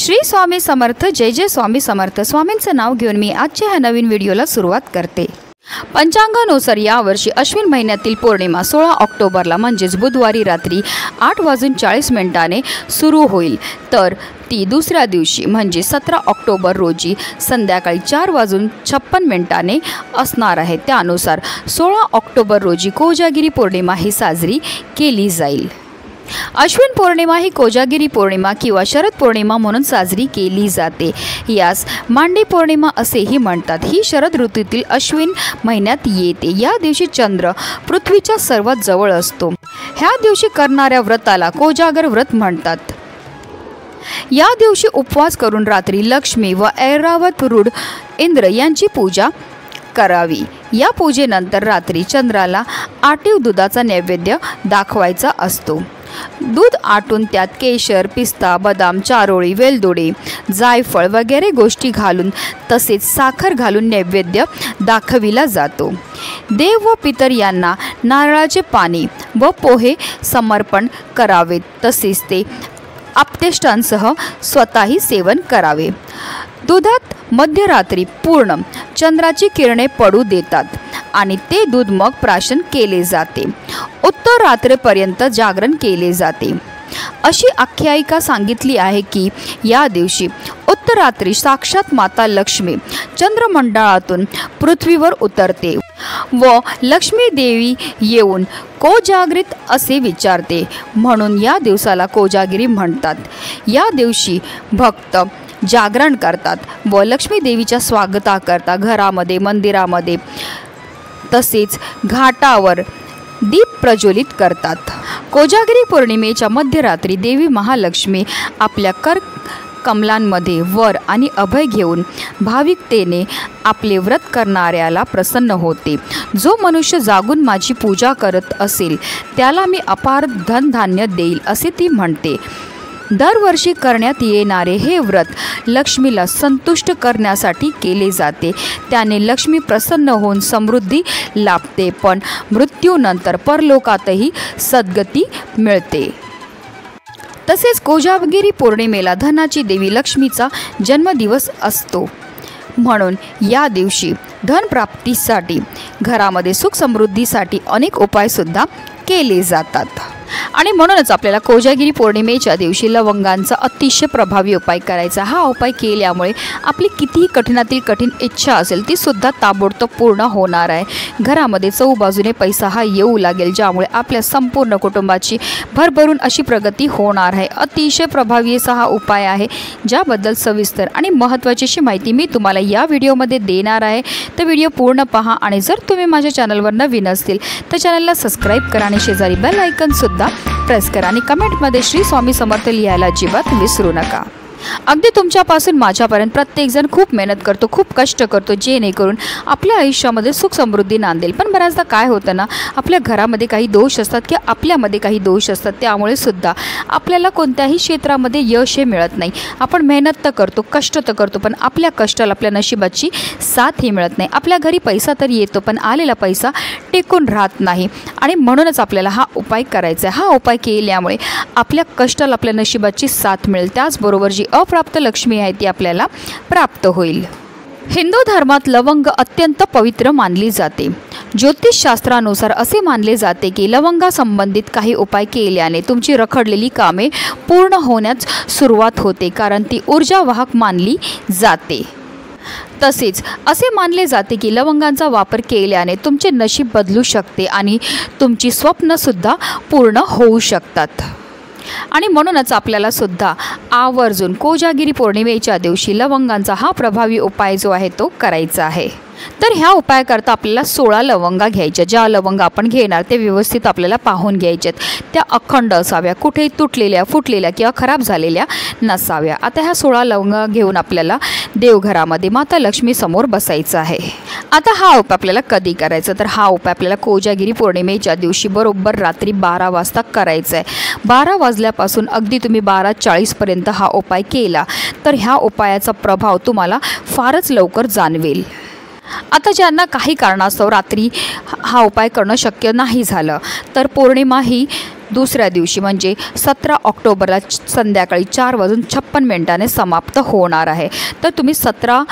श्री स्वामी समर्थ। जय जय स्वामी समर्थ। स्वामींचं नाव घेऊन मी आजच्या ह्या नवीन व्हिडिओला सुरुवात करते। पंचांगानुसार यावर्षी अश्विन महिन्यातील पौर्णिमा 16 ऑक्टोबरला म्हणजेच बुधवारी रात्री 8:40 सुरू होईल, तर ती दुसऱ्या दिवशी म्हणजे 17 ऑक्टोबर रोजी संध्याकाळी 4:56 असणार आहे। त्यानुसार 16 ऑक्टोबर रोजी कोजागिरी पौर्णिमा ही साजरी केली जाईल। अश्विन पौर्णिमा ही कोजागिरी पौर्णिमा किंवा शरद पौर्णिमा म्हणून साजरी केली जाते। यास मांडी पौर्णिमा असेही म्हणतात। ही शरद ऋतूतील अश्विन महिन्यात येते। या दिवशी चंद्र पृथ्वीच्या सर्वात जवळ असतो। ह्या दिवशी करणाऱ्या व्रताला कोजागर व्रत म्हणतात। या दिवशी उपवास करून रात्री लक्ष्मी व ऐरावत रूढ इंद्र यांची पूजा करावी। या पूजेनंतर रात्री चंद्राला आटीव दुधाचा नैवेद्य दाखवायचा असतो। दूध आटून त्यात केशर, पिस्ता, बदाम, चारोळी, वेलदोडे, जायफळ वगैरे गोष्टी घालून तसेच साखर घालून नैवेद्य दाखविला जातो। देव व पितर यांना नारळाचे पाणी व पोहे समर्पण करावे, तसेच ते आप्तेष्टांसह स्वतःही सेवन करावे। दुधात मध्यरात्री पूर्ण चंद्राची किरणे पडू देतात आणि ते दूध मग प्राशन केले जाते। उत्तर रात्रीपर्यंत जागरण केले जाते। अशी आख्यायिका सांगितली आहे की या दिवशी उत्तरात्री साक्षात माता लक्ष्मी चंद्रमंडळातून पृथ्वीवर उतरते व लक्ष्मी देवी येऊन कोजागरीत असे विचारते, म्हणून या दिवसाला कोजागिरी म्हणतात। या दिवशी भक्त जागरण करतात व लक्ष्मी देवीच्या स्वागताकरता घरामध्ये, मंदिरामध्ये तसेच घाटावर दीप प्रज्वलित करतात। कोजागिरी पौर्णिमेच्या मध्यरात्री देवी महालक्ष्मी आपल्या कमलांमध्ये वर आणि अभय घेऊन भाविकतेने आपले व्रत करणाऱ्याला प्रसन्न होते। जो मनुष्य जागून माझी पूजा करत असेल त्याला मी अपार धनधान्य देईल असे ती म्हणते। दरवर्षी करण्यात येणारे हे व्रत लक्ष्मीला संतुष्ट करण्यासाठी केले जाते। त्याने लक्ष्मी प्रसन्न होऊन समृद्धी लाभते, पण मृत्यूनंतर परलोकातही सद्गती मिळते। तसेच कोजागिरी पौर्णिमेला धनाची देवी लक्ष्मीचा जन्मदिवस असतो, म्हणून या दिवशी धनप्राप्तीसाठी घरामध्ये सुख समृद्धीसाठी अनेक उपायसुद्धा केले जातात। आणि म्हणूनच आपल्याला कोजागिरी पौर्णिमेच्या दिवशी लवंगांचा अतिशय प्रभावी उपाय करायचा। हा उपाय केल्यामुळे आपली कितीही कठीणातील कठीण इच्छा असेल ती सुद्धा ताबडतोब पूर्ण होणार आहे। घरामध्ये चहूबाजूने पैसा हा येऊ लागेल, ज्यामुळे आपल्या संपूर्ण कुटुंबाची भरभरून अशी प्रगती होणार आहे। अतिशय प्रभावी असा हा उपाय आहे, ज्याबद्दल सविस्तर आणि महत्त्वाची अशी माहिती मी तुम्हाला या व्हिडिओमध्ये देणार आहे। तर व्हिडिओ पूर्ण पहा आणि जर तुम्ही माझ्या चॅनलवर नवीन असतील तर चॅनलला सबस्क्राईब करा आणि शेजारी बेल आयकॉन सुद्धा प्रेस करा आणि कमेंटमध्ये श्री स्वामी समर्थ लिहायला अजिबात विसरू नका। अगदी तुमच्यापासून माझ्यापर्यंत प्रत्येकजण खूप मेहनत करतो, खूप कष्ट करतो, जेणेकरून आपल्या आयुष्यामध्ये सुख समृद्धी नांदेल। पण बऱ्याचदा काय होतं ना, आपल्या घरामध्ये काही दोष असतात किंवा आपल्यामध्ये काही दोष असतात, त्यामुळे सुद्धा आपल्याला कोणत्याही क्षेत्रामध्ये यश हे मिळत नाही। आपण मेहनत तर करतो, कष्ट तर करतो, पण आपल्या कष्टाला आपल्या नशिबाची साथ ही मिळत नाही। आपल्या घरी पैसा तर येतो, पण आलेला पैसा टिकून राहत नाही। आणि म्हणूनच आपल्याला हा उपाय करायचा आहे। हा उपाय केल्यामुळे आपल्या कष्टाला आपल्या नशिबाची साथ मिळेल, त्याचबरोबर जी अप्राप्त लक्ष्मी आहे ती आपल्याला प्राप्त होईल। हिंदू धर्मात लवंग अत्यंत पवित्र मानली जाते। ज्योतिषशास्त्रानुसार असे मानले जाते की लवंगा संबंधित काही उपाय केल्याने तुमची रखडलेली कामे पूर्ण होण्यास सुरुवात होते, कारण ती ऊर्जावाहक मानली जाते। तसेच असे मानले जाते की लवंगांचा वापर केल्याने तुमचे नशीब बदलू शकते आणि तुमची स्वप्नसुद्धा पूर्ण होऊ शकतात। आणि म्हणूनच आपल्याला सुद्धा आवर्जून कोजागिरी पौर्णिमेच्या दिवशी लवंगांचा हा प्रभावी उपाय जो आहे तो करायचा आहे। तर ह्या उपायाकरता आपल्याला 16 लवंगा घ्यायच्या। ज्या लवंगा आपण घेणार ते व्यवस्थित आपल्याला पाहून घ्यायच्यात, त्या अखंड असाव्या, कुठे तुटलेल्या, फुटलेल्या किंवा खराब झालेल्या नसाव्या। आता ह्या 16 लवंगा घेऊन आपल्याला देवघरामध्ये माता लक्ष्मी समोर बसायचं आहे। आता हा उपाय आपल्याला कधी करायचा, तर हा उपाय आपल्याला कोजागिरी पौर्णिमेच्या दिवशी बरोबर रात्री 12 वाजता करायचा आहे। 12 वाजल्यापासून अगदी तुम्ही 12:40 हा उपाय केला तर ह्या उपायाचा प्रभाव तुम्हाला फारच लवकर जाणवेल। आता ज्यांना काही कारणास्तव रात्री हा उपाय करणं शक्य नाही झालं, तर पौर्णिमा ही दुसऱ्या दिवशी म्हणजे 17 ऑक्टोबरला संध्याकाळी 4:56 समाप्त होणार आहे। तर तुम्ही 17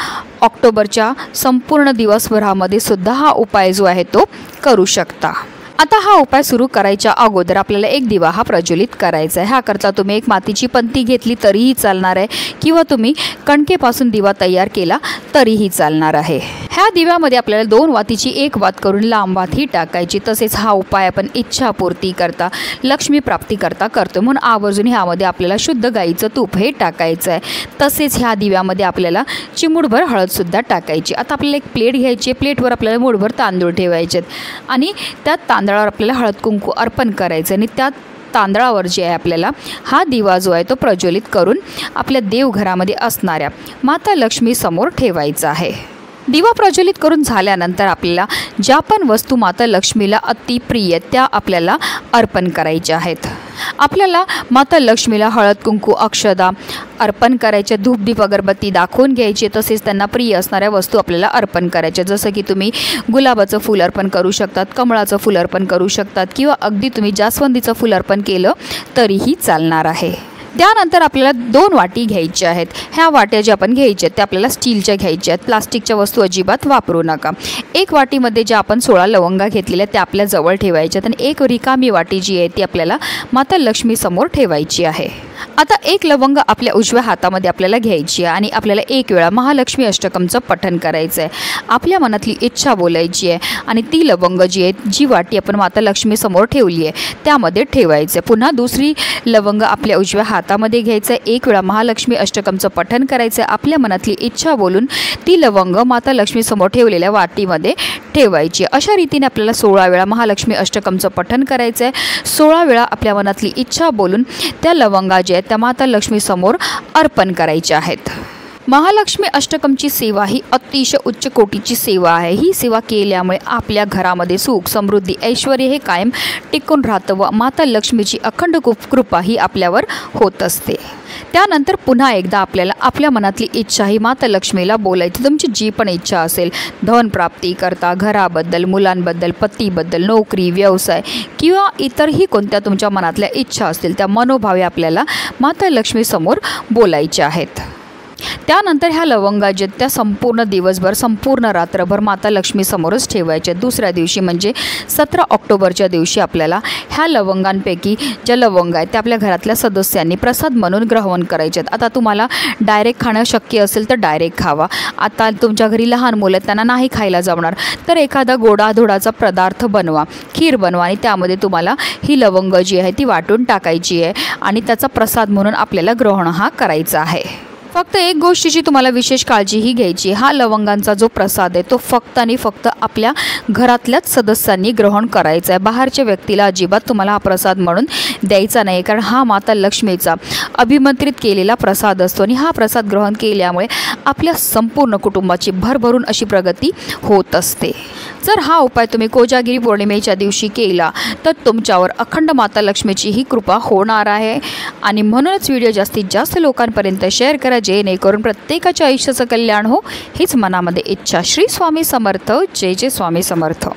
ऑक्टोबरच्या संपूर्ण दिवसभरामध्ये सुद्धा हा उपाय जो आहे तो करू शकता। आता हा उपाय सुरू करायच्या अगोदर आपल्याला एक दिवा हा प्रज्वलित करायचा आहे। ह्याकरता तुम्ही एक मातीची पंती घेतली तरीही चालणार आहे किंवा तुम्ही कणकेपासून दिवा तयार केला तरीही चालणार आहे। ह्या दिव्यामध्ये आपल्याला 2 वातीची 1 वात करून लांब वात ही टाकायची। तसेच हा उपाय आपण इच्छापूर्ती करता, लक्ष्मी प्राप्ती करता करतो, म्हणून आवर्जून ह्यामध्ये आपल्याला शुद्ध गाईचं तूप हे टाकायचं आहे। तसेच ह्या दिव्यामध्ये आपल्याला चिमूटभर हळदसुद्धा टाकायची। आता आपल्याला एक प्लेट घ्यायची, प्लेटवर आपल्याला मूठभर तांदूळ ठेवायचे आणि त्यात तांदळावर आपल्याला हळद कुंकू अर्पण करायचं आणि त्या तांदळावर जे आहे आपल्याला हा दिवा जो आहे तो प्रज्वलित करून आपल्या देवघरामध्ये असणाऱ्या माता लक्ष्मी समोर ठेवायचा आहे। दिवा प्रज्वलित करून झाल्यानंतर आपल्याला ज्या पण वस्तू माता लक्ष्मीला अति प्रिय त्या आपल्याला अर्पण करायच्या आहेत। आपल्याला माता लक्ष्मीला हळद कुंकू अक्षदा अर्पण करायच्या, धूप दीप अगरबत्ती दाखवून घ्यायची, तसेच त्यांना प्रिय असणाऱ्या वस्तू आपल्याला अर्पण करायच्या। जसं की तुम्ही गुलाबाचं फूल अर्पण करू शकतात, कमळाचं फूल अर्पण करू शकतात किंवा अगदी तुम्ही जास्वंदीचं फूल अर्पण केलं तरीही चालणार आहे। त्यानंतर आपल्याला 2 वाटी घ्यायच्या आहेत। ह्या वाट्या ज्या आपण घ्यायच्या त्या आपल्याला स्टीलच्या घ्यायच्या आहेत, प्लास्टिकच्या वस्तू अजिबात वापरू नका। एक वाटीमध्ये ज्या आपण 16 लवंगा घेतलेल्या त्या आपल्या जवळ ठेवायच्यात आणि एक रिकामी वाटी जी आहे ती आपल्याला माता लक्ष्मी समोर ठेवायची आहे। आता एक लवंग आपल्या उजव्या हातामध्ये आपल्याला घ्यायची आहे आणि आपल्याला 1 वेळा महालक्ष्मी अष्टकमचं पठण करायचं आहे। आपल्या मनातली इच्छा बोलायची आहे आणि ती लवंग जी आहे, जी वाटी आपण माता लक्ष्मी समोर ठेवली आहे त्यामध्ये ठेवायचं आहे। पुन्हा दुसरी लवंग आपल्या उजव्या हातामध्ये घ्यायचं आहे, 1 वेळा महालक्ष्मी अष्टकमचं पठण करायचं आहे। आपल्या मनातली इच्छा बोलून ती लवंग माता लक्ष्मी समोर ठेवलेल्या वाटीमध्ये ठेवायची। अशा रीतीने आपल्याला 16 वेळा महालक्ष्मी अष्टकमचं पठण करायचं आहे। 16 वेळा आपल्या मनातली इच्छा बोलून त्या लवंगा ज्या आहेत त्या माता लक्ष्मी समोर अर्पण करायच्या आहेत। महालक्ष्मी अष्टकमची सेवा ही अतिशय उच्च कोटीची सेवा आहे। ही सेवा केल्यामुळे आपल्या घरामध्ये सुख, समृद्धी, ऐश्वर हे कायम टिकून राहतं व माता लक्ष्मीची अखंड कृपा ही आपल्यावर होत असते। त्यानंतर पुन्हा एकदा आपल्याला आपल्या मनातली इच्छा ही माता लक्ष्मीला बोलायची। तुमची जी पण इच्छा असेल, धन प्राप्ती करता, घराबद्दल, मुलांबद्दल, पतीबद्दल, नोकरी, व्यवसाय किंवा इतरही कोणत्या तुमच्या मनातल्या इच्छा असतील त्या मनोभावे आपल्याला माता लक्ष्मी समोर बोलायच्या आहेत। त्यानंतर ह्या लवंगा ज्या त्या संपूर्ण दिवसभर, संपूर्ण रात्रभर माता लक्ष्मी समोरच ठेवायच्या। दुसऱ्या दिवशी म्हणजे 17 ऑक्टोबरच्या दिवशी आपल्याला ह्या लवंगांपैकी ज्या लवंगा आहेत त्या आपल्या घरातल्या सदस्यांनी प्रसाद म्हणून ग्रहण करायच्यात। आता तुम्हाला डायरेक्ट खाणं शक्य असेल तर डायरेक्ट खावा। आता तुमच्या घरी लहान मुलं त्यांना नाही खायला जमणार तर एखादा गोडाधोडाचा पदार्थ बनवा, खीर बनवा आणि त्यामध्ये तुम्हाला ही लवंग जी आहे ती वाटून टाकायची आहे आणि त्याचा प्रसाद म्हणून आपल्याला ग्रहण हा करायचा आहे। फक्त एक गोष्टीची तुम्हाला विशेष काळजी ही घ्यायची, हा लवंगांचा जो प्रसाद आहे तो फक्त आणि फक्त आपल्या घरातल्याच सदस्यांनी ग्रहण करायचा आहे। बाहेरच्या व्यक्तीला अजिबात तुम्हाला हा प्रसाद म्हणून द्यायचा नाही, कारण हा माता लक्ष्मीचा अभिमंत्रित केलेला प्रसाद असतो आणि हा प्रसाद ग्रहण केल्यामुळे आपल्या संपूर्ण कुटुंबाची भरभरून अशी प्रगती होत असते। जर हा उपाय तुम्ही कोजागिरी पौर्णिमेच्या दिवशी केला तर तुमच्यावर अखंड माता लक्ष्मीची ही कृपा होणार आहे आणि म्हणूनच व्हिडिओ जास्तीत जास्त लोकांपर्यंत शेअर करा, जेणेकरून प्रत्येकाच्या आयुष्याचं कल्याण हो हीच मनामध्ये इच्छा। श्री स्वामी समर्थ। जय जय स्वामी समर्थ।